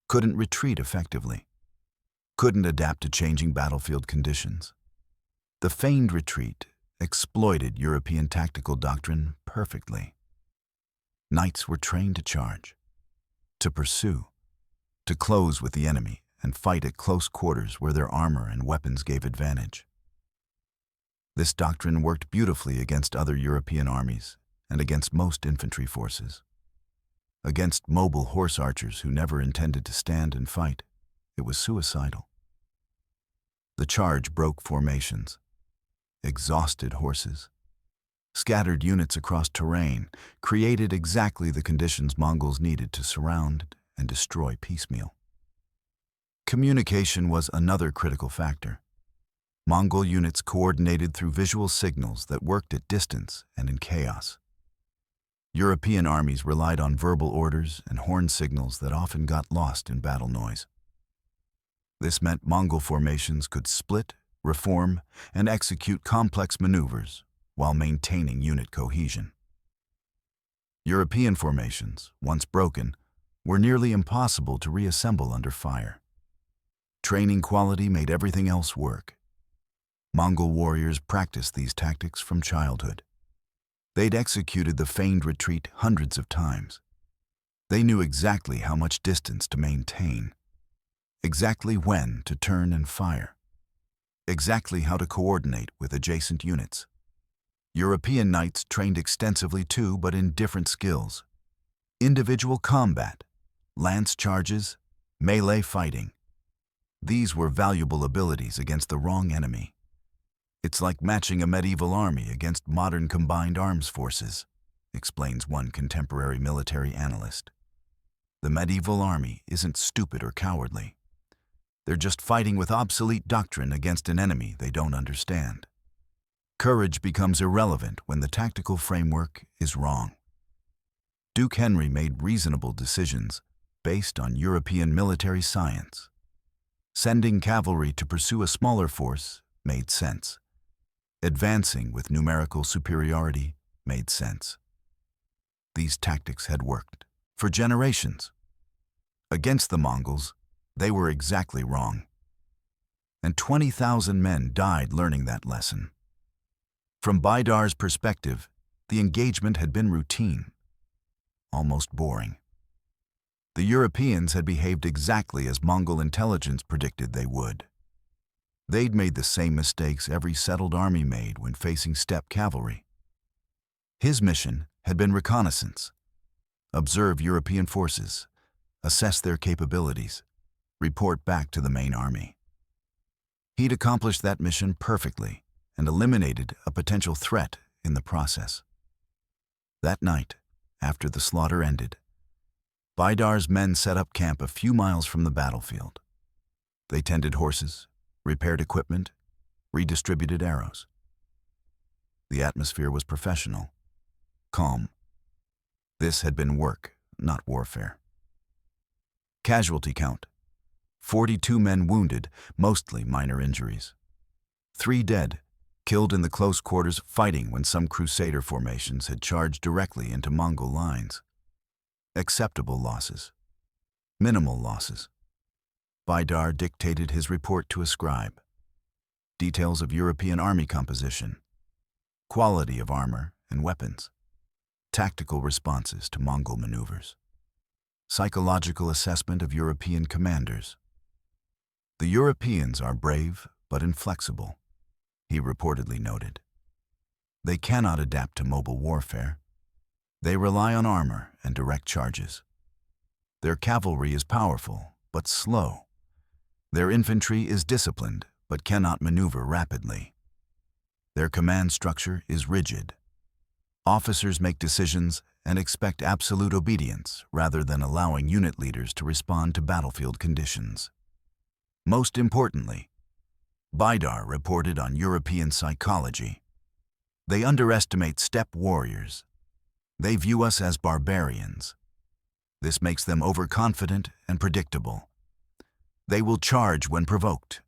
couldn't retreat effectively, couldn't adapt to changing battlefield conditions. The feigned retreat exploited European tactical doctrine perfectly. Knights were trained to charge, to pursue, to close with the enemy and fight at close quarters where their armor and weapons gave advantage. This doctrine worked beautifully against other European armies and against most infantry forces. Against mobile horse archers who never intended to stand and fight, it was suicidal. The charge broke formations, exhausted horses, scattered units across terrain, created exactly the conditions Mongols needed to surround and destroy piecemeal. Communication was another critical factor. Mongol units coordinated through visual signals that worked at distance and in chaos. European armies relied on verbal orders and horn signals that often got lost in battle noise. This meant Mongol formations could split, reform, and execute complex maneuvers while maintaining unit cohesion. European formations, once broken, were nearly impossible to reassemble under fire. Training quality made everything else work. Mongol warriors practiced these tactics from childhood. They'd executed the feigned retreat hundreds of times. They knew exactly how much distance to maintain, exactly when to turn and fire, exactly how to coordinate with adjacent units. European knights trained extensively too, but in different skills. Individual combat, lance charges, melee fighting. These were valuable abilities against the wrong enemy. It's like matching a medieval army against modern combined arms forces, explains one contemporary military analyst. The medieval army isn't stupid or cowardly. They're just fighting with obsolete doctrine against an enemy they don't understand. Courage becomes irrelevant when the tactical framework is wrong. Duke Henry made reasonable decisions based on European military science. Sending cavalry to pursue a smaller force made sense. Advancing with numerical superiority made sense. These tactics had worked for generations. Against the Mongols, they were exactly wrong. And 20,000 men died learning that lesson. From Baidar's perspective, the engagement had been routine, almost boring. The Europeans had behaved exactly as Mongol intelligence predicted they would. They'd made the same mistakes every settled army made when facing steppe cavalry. His mission had been reconnaissance. Observe European forces, assess their capabilities, report back to the main army. He'd accomplished that mission perfectly and eliminated a potential threat in the process. That night, after the slaughter ended, Baidar's men set up camp a few miles from the battlefield. They tended horses, repaired equipment, redistributed arrows. The atmosphere was professional, calm. This had been work, not warfare. Casualty count: 42 men wounded, mostly minor injuries. 3 dead, killed in the close quarters fighting when some Crusader formations had charged directly into Mongol lines. Acceptable losses. Minimal losses. Baidar dictated his report to a scribe. Details of European army composition. Quality of armor and weapons. Tactical responses to Mongol maneuvers. Psychological assessment of European commanders. The Europeans are brave but inflexible, he reportedly noted. They cannot adapt to mobile warfare. They rely on armor and direct charges. Their cavalry is powerful but slow. Their infantry is disciplined but cannot maneuver rapidly. Their command structure is rigid. Officers make decisions and expect absolute obedience rather than allowing unit leaders to respond to battlefield conditions. Most importantly, Baidar reported on European psychology. They underestimate steppe warriors. They view us as barbarians. This makes them overconfident and predictable. They will charge when provoked.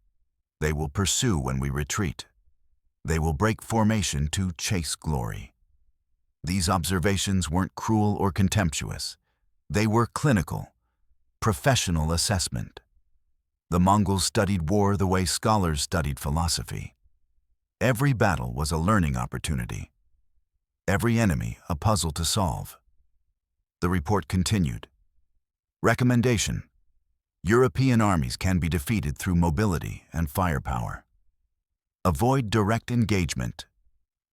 They will pursue when we retreat. They will break formation to chase glory. These observations weren't cruel or contemptuous. They were clinical, professional assessment. The Mongols studied war the way scholars studied philosophy. Every battle was a learning opportunity. Every enemy a puzzle to solve. The report continued. Recommendation: European armies can be defeated through mobility and firepower. Avoid direct engagement.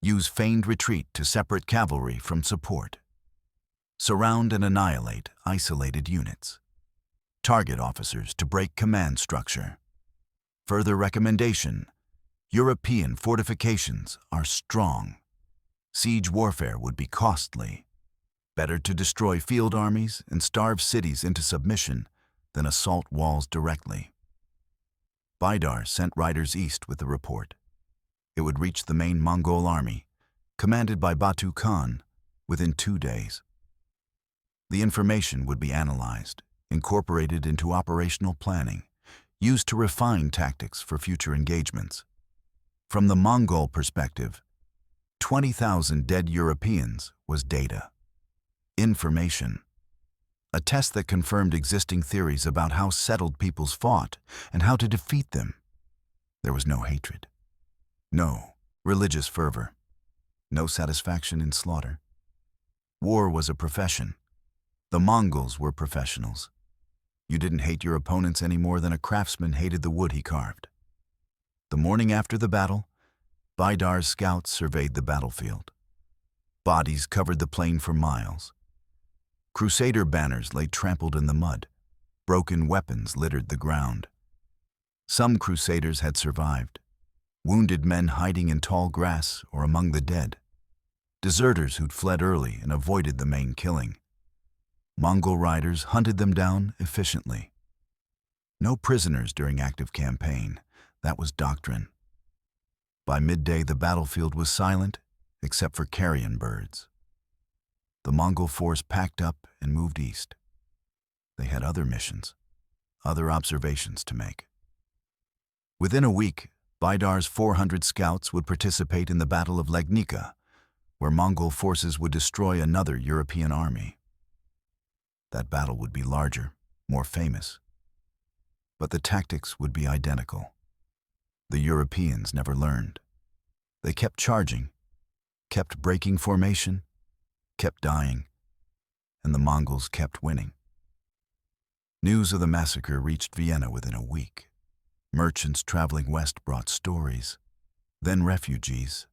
Use feigned retreat to separate cavalry from support. Surround and annihilate isolated units. Target officers to break command structure. Further recommendation: European fortifications are strong. Siege warfare would be costly. Better to destroy field armies and starve cities into submission than assault walls directly. Baidar sent riders east with the report. It would reach the main Mongol army, commanded by Batu Khan, within 2 days. The information would be analyzed, incorporated into operational planning, used to refine tactics for future engagements. From the Mongol perspective, 20,000 dead Europeans was data. Information. A test that confirmed existing theories about how settled peoples fought and how to defeat them. There was no hatred. No religious fervor. No satisfaction in slaughter. War was a profession. The Mongols were professionals. You didn't hate your opponents any more than a craftsman hated the wood he carved. The morning after the battle, Baidar's scouts surveyed the battlefield. Bodies covered the plain for miles. Crusader banners lay trampled in the mud. Broken weapons littered the ground. Some Crusaders had survived. Wounded men hiding in tall grass or among the dead. Deserters who'd fled early and avoided the main killing. Mongol riders hunted them down efficiently. No prisoners during active campaign. That was doctrine. By midday, the battlefield was silent, except for carrion birds. The Mongol force packed up and moved east. They had other missions, other observations to make. Within a week, Baidar's 400 scouts would participate in the Battle of Legnica, where Mongol forces would destroy another European army. That battle would be larger, more famous. But the tactics would be identical. The Europeans never learned. They kept charging, kept breaking formation, kept dying, and the Mongols kept winning. News of the massacre reached Vienna within a week. Merchants traveling west brought stories, then refugees,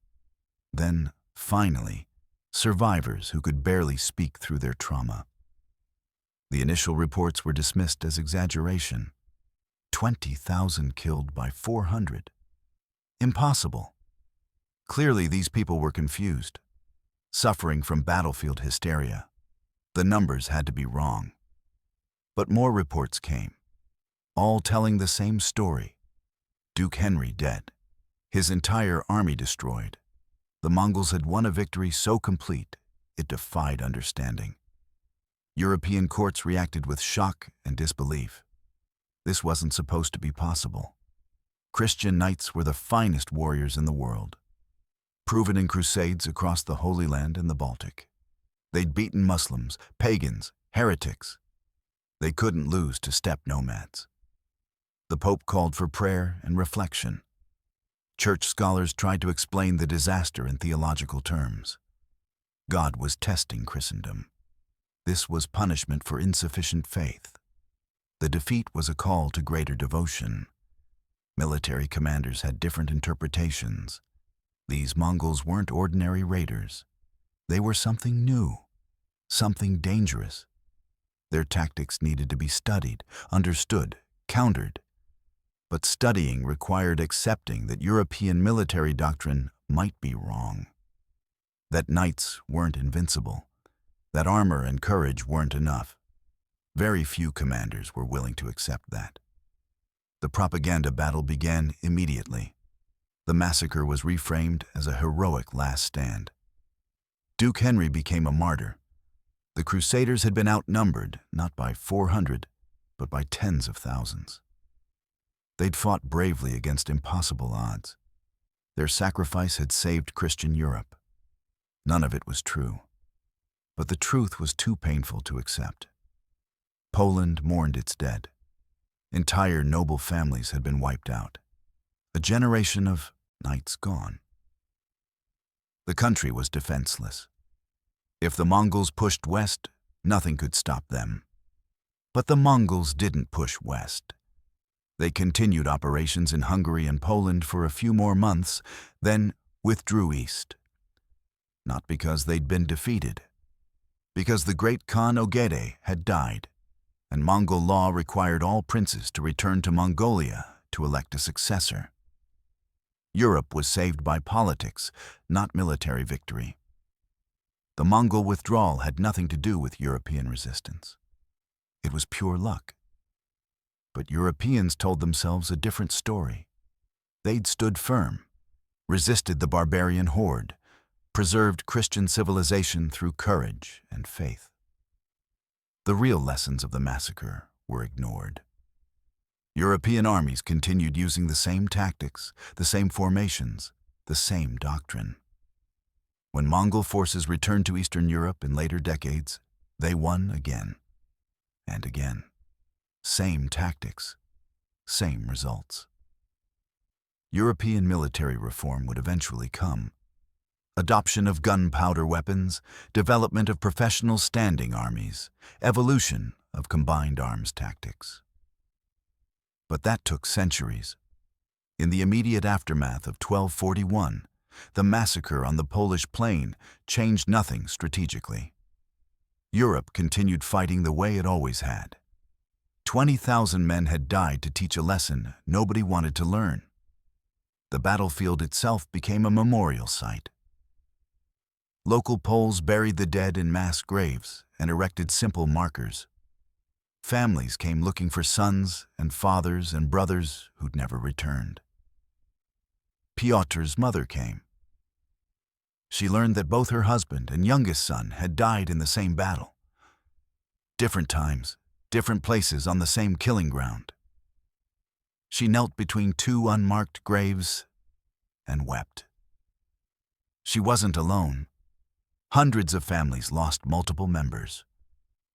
then, finally, survivors who could barely speak through their trauma. The initial reports were dismissed as exaggeration. 20,000 killed by 400. Impossible. Clearly, these people were confused, suffering from battlefield hysteria. The numbers had to be wrong. But more reports came, all telling the same story. Duke Henry dead, his entire army destroyed. The Mongols had won a victory so complete, it defied understanding. European courts reacted with shock and disbelief. This wasn't supposed to be possible. Christian knights were the finest warriors in the world, proven in crusades across the Holy Land and the Baltic. They'd beaten Muslims, pagans, heretics. They couldn't lose to steppe nomads. The Pope called for prayer and reflection. Church scholars tried to explain the disaster in theological terms. God was testing Christendom. This was punishment for insufficient faith. The defeat was a call to greater devotion. Military commanders had different interpretations. These Mongols weren't ordinary raiders. They were something new, something dangerous. Their tactics needed to be studied, understood, countered. But studying required accepting that European military doctrine might be wrong. That knights weren't invincible. That armor and courage weren't enough. Very few commanders were willing to accept that. The propaganda battle began immediately. The massacre was reframed as a heroic last stand. Duke Henry became a martyr. The Crusaders had been outnumbered, not by 400, but by tens of thousands. They'd fought bravely against impossible odds. Their sacrifice had saved Christian Europe. None of it was true. But the truth was too painful to accept. Poland mourned its dead. Entire noble families had been wiped out. A generation of knights gone. The country was defenseless. If the Mongols pushed west, nothing could stop them. But the Mongols didn't push west. They continued operations in Hungary and Poland for a few more months, then withdrew east. Not because they'd been defeated. Because the great Khan Ogedei had died, and Mongol law required all princes to return to Mongolia to elect a successor. Europe was saved by politics, not military victory. The Mongol withdrawal had nothing to do with European resistance. It was pure luck. But Europeans told themselves a different story. They'd stood firm, resisted the barbarian horde, preserved Christian civilization through courage and faith. The real lessons of the massacre were ignored. European armies continued using the same tactics, the same formations, the same doctrine. When Mongol forces returned to Eastern Europe in later decades, they won again and again. Same tactics, same results. European military reform would eventually come. Adoption of gunpowder weapons, development of professional standing armies, evolution of combined arms tactics. But that took centuries. In the immediate aftermath of 1241, the massacre on the Polish plain changed nothing strategically. Europe continued fighting the way it always had. 20,000 men had died to teach a lesson nobody wanted to learn. The battlefield itself became a memorial site. Local Poles buried the dead in mass graves and erected simple markers. Families came looking for sons and fathers and brothers who'd never returned. Piotr's mother came. She learned that both her husband and youngest son had died in the same battle. Different times, different places on the same killing ground. She knelt between two unmarked graves and wept. She wasn't alone. Hundreds of families lost multiple members.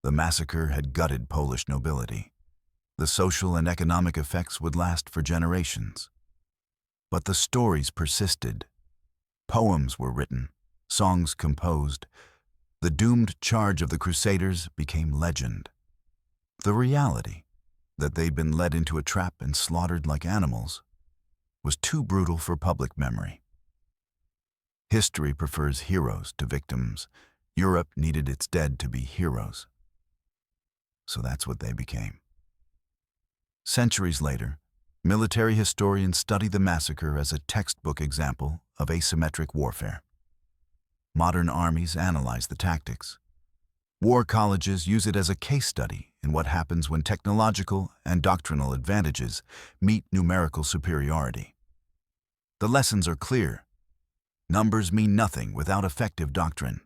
The massacre had gutted Polish nobility. The social and economic effects would last for generations. But the stories persisted. Poems were written, songs composed. The doomed charge of the Crusaders became legend. The reality, that they'd been led into a trap and slaughtered like animals, was too brutal for public memory. History prefers heroes to victims. Europe needed its dead to be heroes. So that's what they became. Centuries later, military historians study the massacre as a textbook example of asymmetric warfare. Modern armies analyze the tactics. War colleges use it as a case study in what happens when technological and doctrinal advantages meet numerical superiority. The lessons are clear. Numbers mean nothing without effective doctrine.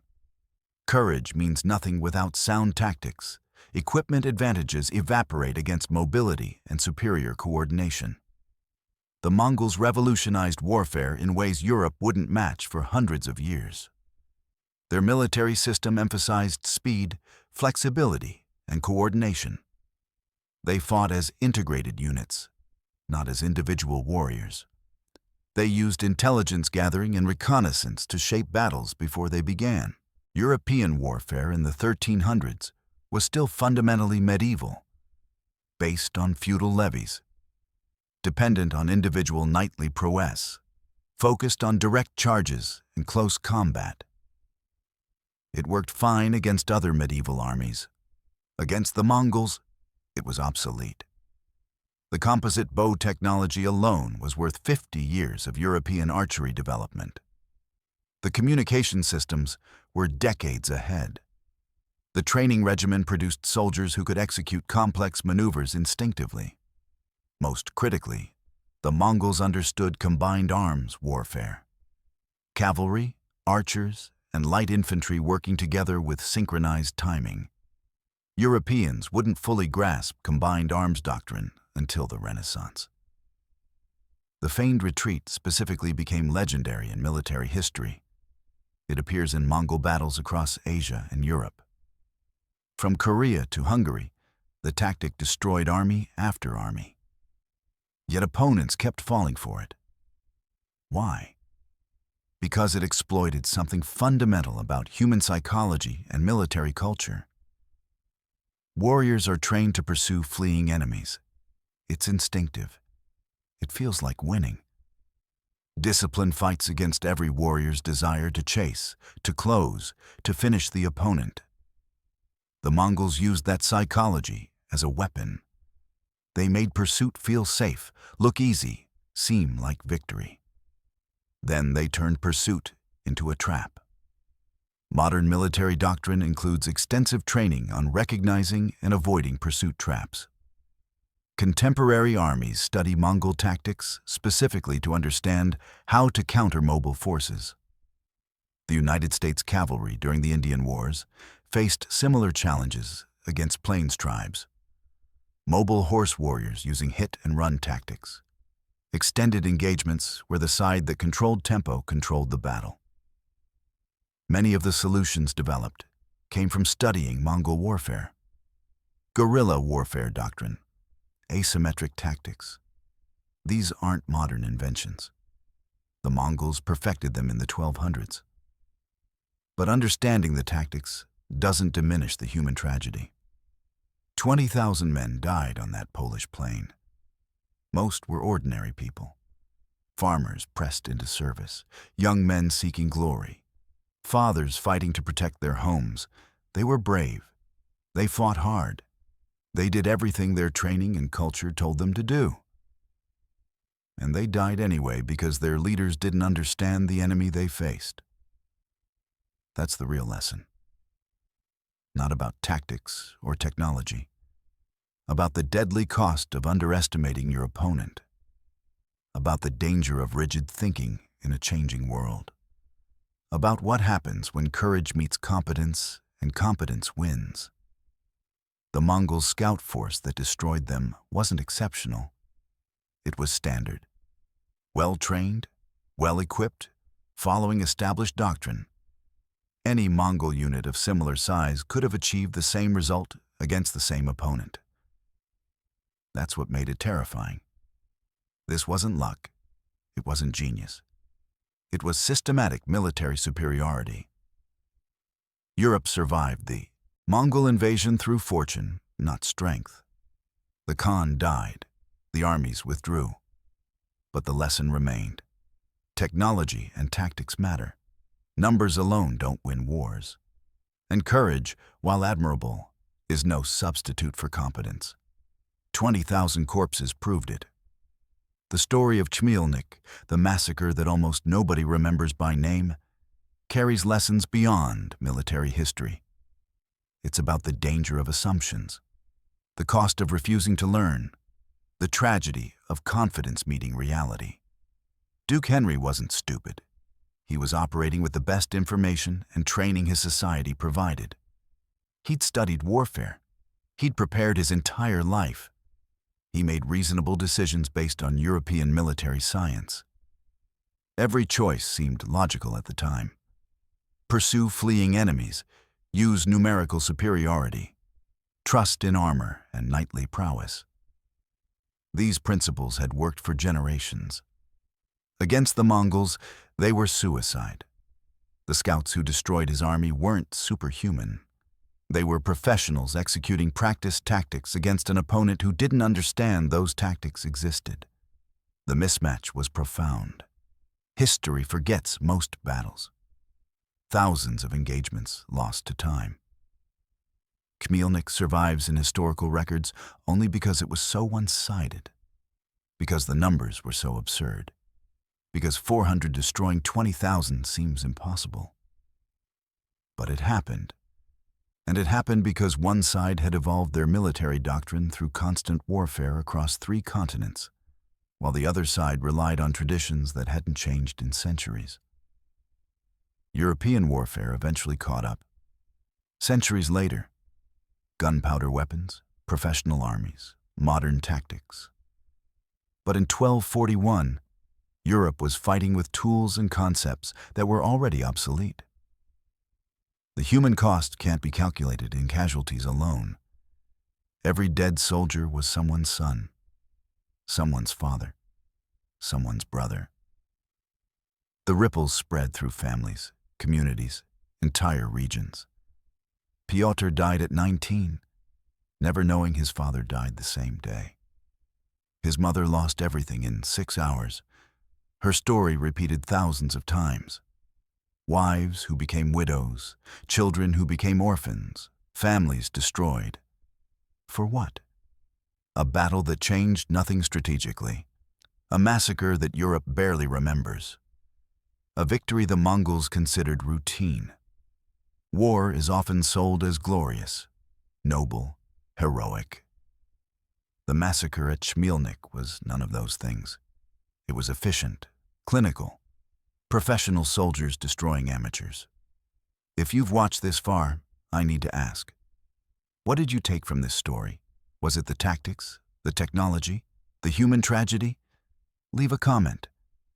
Courage means nothing without sound tactics. Equipment advantages evaporate against mobility and superior coordination. The Mongols revolutionized warfare in ways Europe wouldn't match for hundreds of years. Their military system emphasized speed, flexibility, and coordination. They fought as integrated units, not as individual warriors. They used intelligence gathering and reconnaissance to shape battles before they began. European warfare in the 1300s was still fundamentally medieval, based on feudal levies, dependent on individual knightly prowess, focused on direct charges and close combat. It worked fine against other medieval armies. Against the Mongols, it was obsolete. The composite bow technology alone was worth 50 years of European archery development. The communication systems were decades ahead. The training regimen produced soldiers who could execute complex maneuvers instinctively. Most critically, the Mongols understood combined arms warfare. Cavalry, archers, and light infantry working together with synchronized timing. Europeans wouldn't fully grasp combined arms doctrine until the Renaissance. The feigned retreat specifically became legendary in military history. It appears in Mongol battles across Asia and Europe. From Korea to Hungary, the tactic destroyed army after army. Yet opponents kept falling for it. Why? Because it exploited something fundamental about human psychology and military culture. Warriors are trained to pursue fleeing enemies. It's instinctive. It feels like winning. Discipline fights against every warrior's desire to chase, to close, to finish the opponent. The Mongols used that psychology as a weapon. They made pursuit feel safe, look easy, seem like victory. Then they turned pursuit into a trap. Modern military doctrine includes extensive training on recognizing and avoiding pursuit traps. Contemporary armies study Mongol tactics specifically to understand how to counter mobile forces. The United States cavalry during the Indian Wars faced similar challenges against plains tribes. Mobile horse warriors using hit-and-run tactics. Extended engagements where the side that controlled tempo controlled the battle. Many of the solutions developed came from studying Mongol warfare. Guerrilla warfare doctrine. Asymmetric tactics. These aren't modern inventions. The Mongols perfected them in the 1200s. But understanding the tactics doesn't diminish the human tragedy. 20,000 men died on that Polish plain. Most were ordinary people. Farmers pressed into service, young men seeking glory, fathers fighting to protect their homes. They were brave. They fought hard. They did everything their training and culture told them to do. And they died anyway because their leaders didn't understand the enemy they faced. That's the real lesson. Not about tactics or technology. About the deadly cost of underestimating your opponent. About the danger of rigid thinking in a changing world. About what happens when courage meets competence and competence wins. The Mongol scout force that destroyed them wasn't exceptional. It was standard. Well-trained, well-equipped, following established doctrine. Any Mongol unit of similar size could have achieved the same result against the same opponent. That's what made it terrifying. This wasn't luck. It wasn't genius. It was systematic military superiority. Europe survived the Mongol invasion through fortune, not strength. The Khan died. The armies withdrew. But the lesson remained. Technology and tactics matter. Numbers alone don't win wars. And courage, while admirable, is no substitute for competence. 20,000 corpses proved it. The story of Chmielnik, the massacre that almost nobody remembers by name, carries lessons beyond military history. It's about the danger of assumptions, the cost of refusing to learn, the tragedy of confidence meeting reality. Duke Henry wasn't stupid. He was operating with the best information and training his society provided. He'd studied warfare. He'd prepared his entire life. He made reasonable decisions based on European military science. Every choice seemed logical at the time. Pursue fleeing enemies, use numerical superiority, trust in armor and knightly prowess. These principles had worked for generations. Against the Mongols, they were suicide. The scouts who destroyed his army weren't superhuman. They were professionals executing practiced tactics against an opponent who didn't understand those tactics existed. The mismatch was profound. History forgets most battles. Thousands of engagements lost to time. Chmielnik survives in historical records only because it was so one-sided, because the numbers were so absurd, because 400 destroying 20,000 seems impossible. But it happened. And it happened because one side had evolved their military doctrine through constant warfare across 3 continents, while the other side relied on traditions that hadn't changed in centuries. European warfare eventually caught up. Centuries later, gunpowder weapons, professional armies, modern tactics. But in 1241, Europe was fighting with tools and concepts that were already obsolete. The human cost can't be calculated in casualties alone. Every dead soldier was someone's son, someone's father, someone's brother. The ripples spread through families, communities, entire regions. Pyotr died at 19, never knowing his father died the same day. His mother lost everything in 6 hours. Her story repeated thousands of times. Wives who became widows, children who became orphans, families destroyed. For what? A battle that changed nothing strategically. A massacre that Europe barely remembers. A victory the Mongols considered routine. War is often sold as glorious, noble, heroic. The massacre at Chmielnik was none of those things. It was efficient, clinical. Professional soldiers destroying amateurs. If you've watched this far, I need to ask, what did you take from this story? Was it the tactics, the technology, the human tragedy? Leave a comment,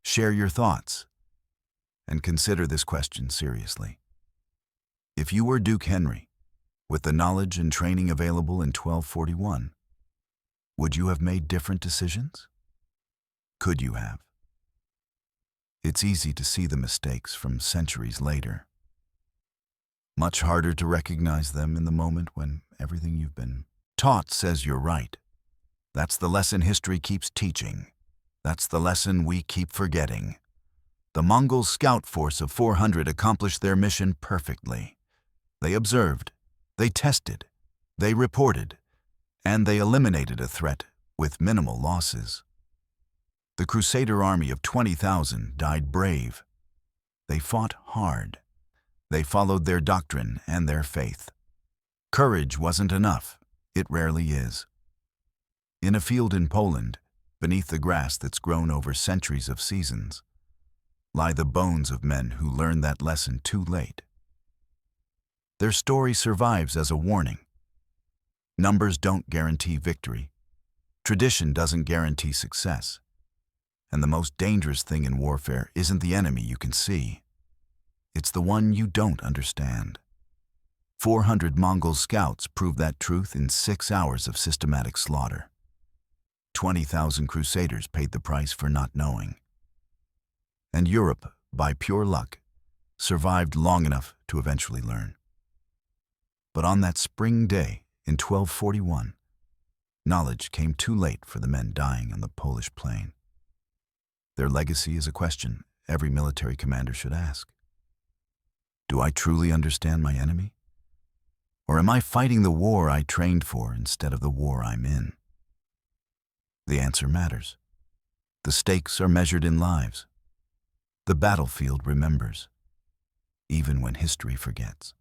share your thoughts, and consider this question seriously. If you were Duke Henry, with the knowledge and training available in 1241, would you have made different decisions? Could you have? It's easy to see the mistakes from centuries later. Much harder to recognize them in the moment when everything you've been taught says you're right. That's the lesson history keeps teaching. That's the lesson we keep forgetting. The Mongol scout force of 400 accomplished their mission perfectly. They observed, they tested, they reported, and they eliminated a threat with minimal losses. The Crusader army of 20,000 died brave. They fought hard. They followed their doctrine and their faith. Courage wasn't enough. It rarely is. In a field in Poland, beneath the grass that's grown over centuries of seasons, lie the bones of men who learned that lesson too late. Their story survives as a warning. Numbers don't guarantee victory. Tradition doesn't guarantee success. And the most dangerous thing in warfare isn't the enemy you can see. It's the one you don't understand. 400 Mongol scouts proved that truth in 6 hours of systematic slaughter. 20,000 Crusaders paid the price for not knowing. And Europe, by pure luck, survived long enough to eventually learn. But on that spring day in 1241, knowledge came too late for the men dying on the Polish plain. Their legacy is a question every military commander should ask. Do I truly understand my enemy? Or am I fighting the war I trained for instead of the war I'm in? The answer matters. The stakes are measured in lives. The battlefield remembers, even when history forgets.